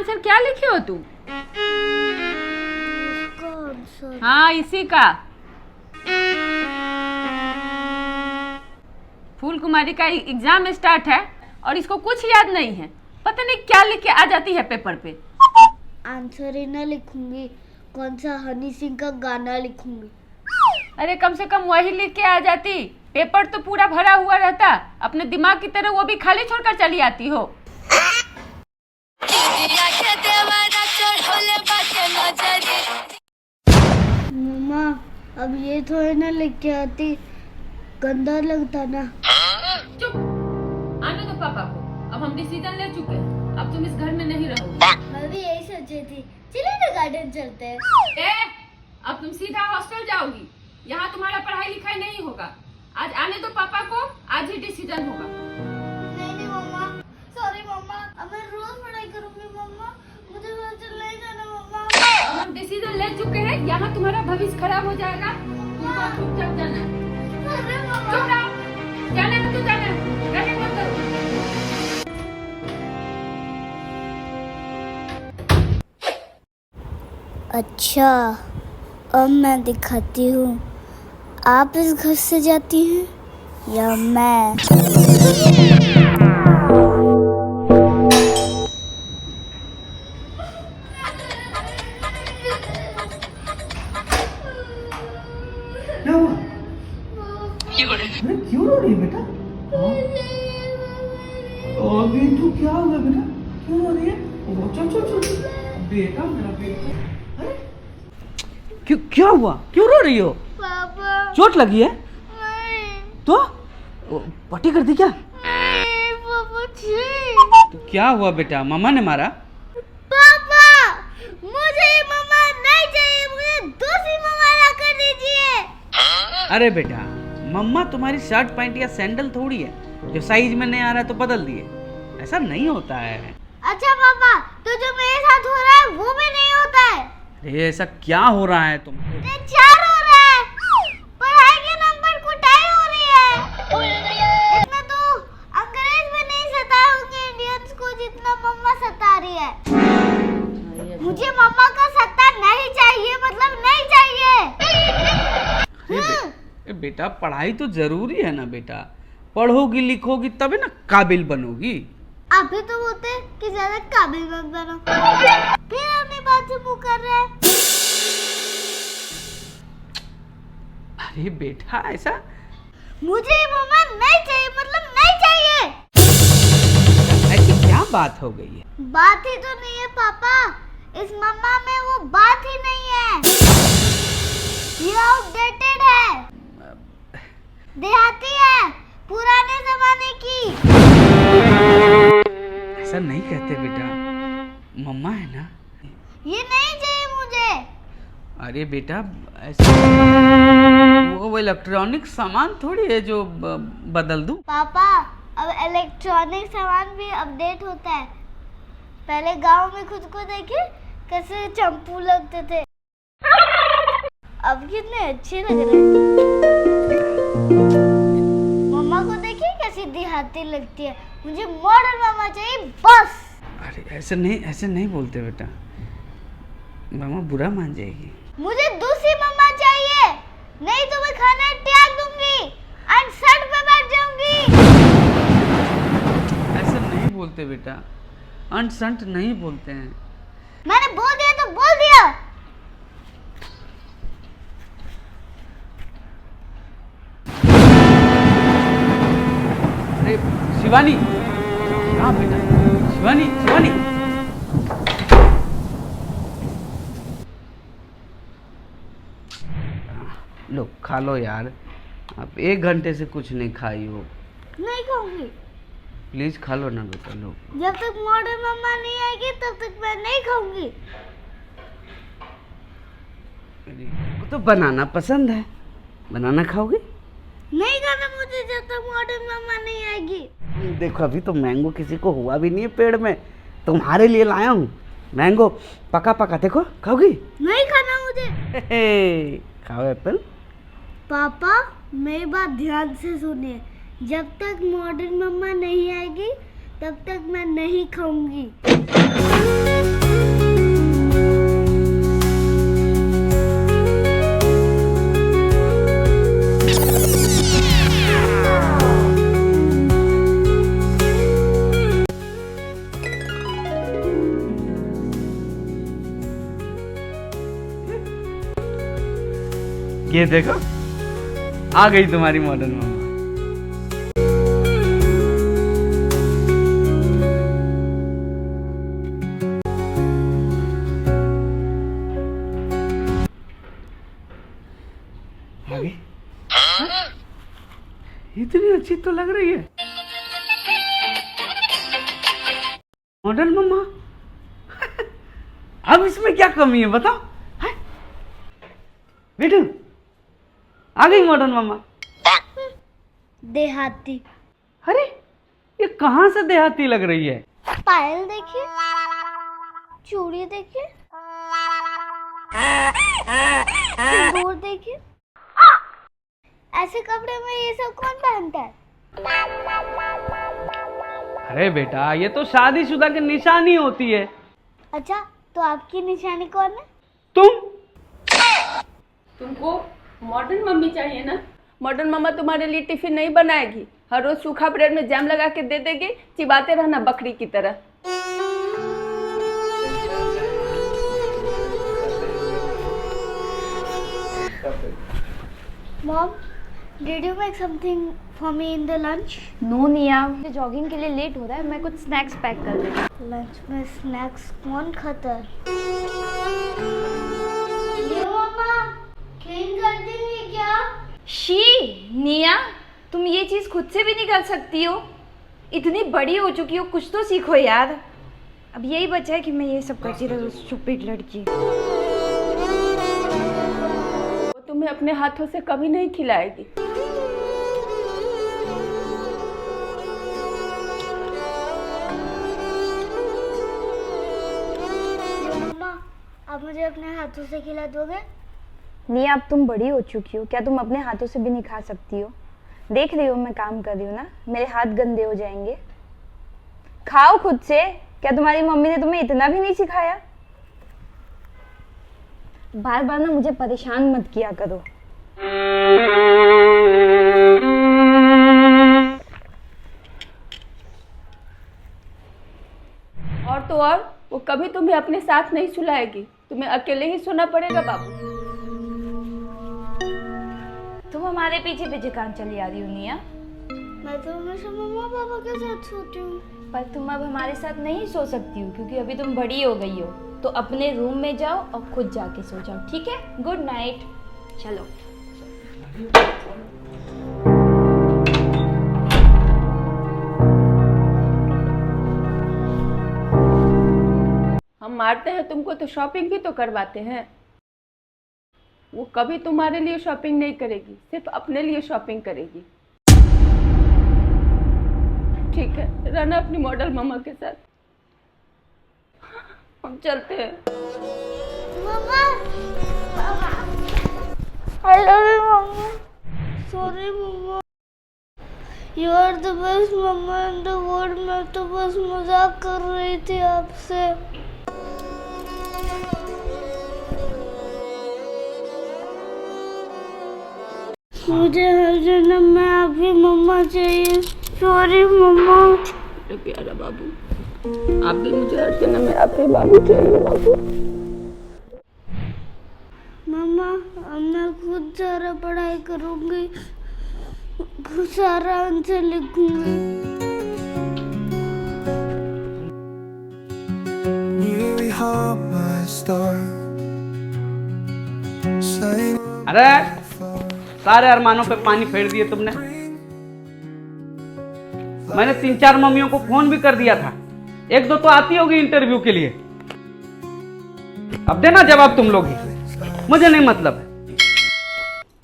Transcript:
Answer क्या लिखी हो तू? आंसर हाँ इसी का। फूल कुमारी का एग्जाम स्टार्ट है और इसको कुछ याद नहीं है। पता नहीं क्या लिख के आ जाती है पेपर पे। आंसर ही ना लिखूंगी, कौन सा हनी सिंह का गाना लिखूंगी। अरे कम से कम वही लिख के आ जाती। पेपर तो पूरा भरा हुआ रहता, अपने दिमाग की तरह वो भी खाली छोड़कर चली आती हो। मम्मा अब ये थोड़ी ना लिख के आती, गंदा लगता ना। चुप, आने दो पापा को। अब हम डिसीजन ले चुके हैं, अब तुम इस घर में नहीं रहोगे। मैं भी यही सोची थी, चलिए ना गार्डन चलते हैं। अब तुम सीधा हॉस्टल जाओगी, यहाँ तुम्हारा पढ़ाई लिखाई नहीं होगा। आज आने दो पापा को, आज ही डिसीजन होगा। नहीं मम्मा, सॉरी मम्मा, अब मैं रोज पढ़ाई करूंगी मम्मा, मुझे हॉस्टल नहीं जाना मम्मा। अब हम डिसीजन ले चुके हैं, यहाँ तुम्हारा भविष्य खराब हो जाएगा। तुमको चुपचाप जाना है। अरे मम्मा, चुप रहो, जाने में तो जाना है, रहने मत करो। अच्छा अब मैं दिखाती हूँ, आप इस घर से जाती हैं या मैं। क्या हुआ? अरे क्यों रो रही है बेटा? हाँ? अभी तो क्या हुआ बेटा? क्यों रो रही है? ओ, चल चल चल बेटा, मेरा बेटा। अरे क्यों, क्या हुआ? क्यों रो रही हो? पापा चोट लगी है? नहीं, तो पट्टी कर दी क्या? नहीं पापा छी। तो क्या हुआ बेटा? मामा ने मारा? पापा मुझे ये मम्मा नहीं चाहिए, मुझे दूसरी मम्मा ला कर दीजिए। अरे बेटा, मम्मा तुम्हारी शर्ट पैंट या सैंडल थोड़ी है जो साइज में नहीं आ रहा है तो बदल दिए। ऐसा नहीं होता है। अच्छा पापा, तो जो मेरे साथ हो रहा है वो भी नहीं होता है। अरे ऐसा क्या हो रहा है तुमको? ये चार हो रहा है, पढ़ाई के नंबर कुटाई हो रही है। इतना तो अंग्रेज भी नहीं सताए होंगे इंडियंस को जितना मम्मा सता रही है। मुझे मम्मा का सत्ता नहीं चाहिए, मतलब नहीं चाहिए। अरे बेटा, पढ़ाई तो जरूरी है ना बेटा। पढ़ोगी लिखोगी तभी ना काबिल बनोगी। आप भी तो बोलते कि ज्यादा काबिल मत बनो, फिर अपनी बात से मुंह कर रहे हैं। अरे बेटा ऐसा, मुझे मम्मा नहीं चाहिए, मतलब नहीं चाहिए। ऐसी क्या बात हो गई है? बात ही तो नहीं है पापा, इस मम्मा में वो बात ही नहीं है। ये आउटडेटेड है, देहाती है, पुराने जमाने की। ऐसा नहीं कहते बेटा, मम्मा है ना। ये नहीं चाहिए मुझे। अरे बेटा ऐसा, वो इलेक्ट्रॉनिक सामान थोड़ी है जो बदल दूं। पापा अब इलेक्ट्रॉनिक सामान भी अपडेट होता है। पहले गांव में खुद को देखिए कैसे चंपू लगते थे, अब कितने अच्छे लग रहे हैं। मम्मा को देखिए कैसी देहाती लगती है, मुझे मॉडर्न मम्मा चाहिए बस। अरे ऐसे नहीं बोलते बेटा, मामा बुरा मान जाएगी। मुझे दूसरी मम्मा चाहिए, नहीं तो मैं खाना त्याग दूंगी, अनसट पे बैठ जाऊंगी। ऐसा नहीं बोलते बेटा, अनसंट नहीं बोलते हैं। मैंने बोल दिया तो बोल दिया। अरे शिवानी, हाँ बेटा, शिवानी शिवानी। लो खा लो यार, आप 1 घंटे से कुछ नहीं खाई हो। नहीं खाऊंगी, प्लीज खा लो ना बेटा, लो। जब तक मॉडर्न मम्मा नहीं आएगी तब तक मैं नहीं खाऊंगी। वो तो बनाना पसंद है, बनाना खाओगे? नहीं खाना मुझे जब तक मॉडर्न मम्मा नहीं आएगी। देखो अभी तो मैंगो किसी को हुआ भी नहीं है पेड़ में, तुम्हारे लिए लाया हूँ मैंगो, पका पका, देखो खाओगी? नहीं खाना मुझे। खाओ एप्पल। पापा मेरी बात ध्यान से सुनिए, जब तक मॉडर्न मम्मा नहीं आएगी तब तक मैं नहीं खाऊंगी। ये देखो आ गई तुम्हारी मॉडर्न मम्मा। आ गई? इतनी अच्छी तो लग रही है मॉडर्न मम्मा। अब इसमें क्या कमी है बताओ? है? बेटू आ गई मॉडर्न मम्मा। देहाती। अरे ये कहाँ से देहाती लग रही है? पायल देखिए, चूड़ी देखिए, सिंदूर देखिए। ऐसे कपड़े में ये सब कौन पहनता है? अरे बेटा ये तो शादीशुदा की निशानी होती है। अच्छा तो आपकी निशानी कौन है? तुम। तुमको मॉडर्न मम्मी चाहिए ना? मॉडर्न मम्मा तुम्हारे लिए टिफिन नहीं बनाएगी, हर रोज सूखा ब्रेड में जैम लगा के दे देगी, चिबाते रहना बकरी की तरह। Mom, did you make something for me in the lunch? No Niya, मुझे जॉगिंग के लिए लेट हो रहा है, मैं कुछ स्नैक्स पैक कर देती। लंच में स्नैक्स कौन खाता है? ये मम्मा क्लीन कर देंगी क्या? शी निया, तुम ये चीज़ खुद से भी नहीं कर सकती हो? इतनी बड़ी हो चुकी हो, कुछ तो सीखो यार। अब यही बचा है कि मैं ये सब करती रहूं, स्टूपिड लड़की। वो तुम्हें अपने हाथों से कभी नहीं खिलाएगी। मम्मा आप मुझे अपने हाथों से खिला दोगे? निया, अब तुम बड़ी हो चुकी हो, क्या तुम अपने हाथों से भी नहीं खा सकती हो? देख रही हो मैं काम कर रही हूँ ना, मेरे हाथ गंदे हो जाएंगे। खाओ खुद से। क्या तुम्हारी मम्मी ने तुम्हें इतना भी नहीं सिखाया? बार बार ना मुझे परेशान मत किया करो। और तो और वो कभी तुम्हें अपने साथ नहीं सुलाएगी, तुम्हें अकेले ही सोना पड़ेगा बाबू। तुम हमारे पीछे पीछे कहाँ चली आ रही हो निया? मैं तो हमेशा मम्मा पापा के साथ सोती हूँ। पर तुम अब हमारे साथ नहीं सो सकती हो, क्योंकि अभी तुम बड़ी हो गई हो। तो अपने रूम में जाओ और खुद जाके सो जाओ, ठीक है? Good night. चलो। हम मारते हैं तुमको तो शॉपिंग भी तो करवाते हैं। वो कभी तुम्हारे लिए शॉपिंग नहीं करेगी, सिर्फ अपने लिए शॉपिंग करेगी। ठीक है, रहना अपनी मॉडल मम्मा के साथ। हम चलते हैं। Mamma I love you mamma. Sorry mamma, you are the best mamma in the world. मैं तो बस मजाक कर रही थी आपसे। मुझे हर जन्म में आपकी मम्मा चाहिए। सॉरी मम्मा। मेरे प्यारा बाबू, आप भी मुझे हर जन्म में आपके बाबू चाहिए बाबू। मम्मा अब मैं खुद सारा पढ़ाई करूंगी, खुद सारा आंसर लिखूंगी। अरे सारे अरमानों पे पानी फेर दिए तुमने। मैंने 3-4 मम्मियों को फोन भी कर दिया था, 1-2 तो आती होगी इंटरव्यू के लिए। अब देना जवाब तुम लोग ही, मुझे नहीं मतलब है।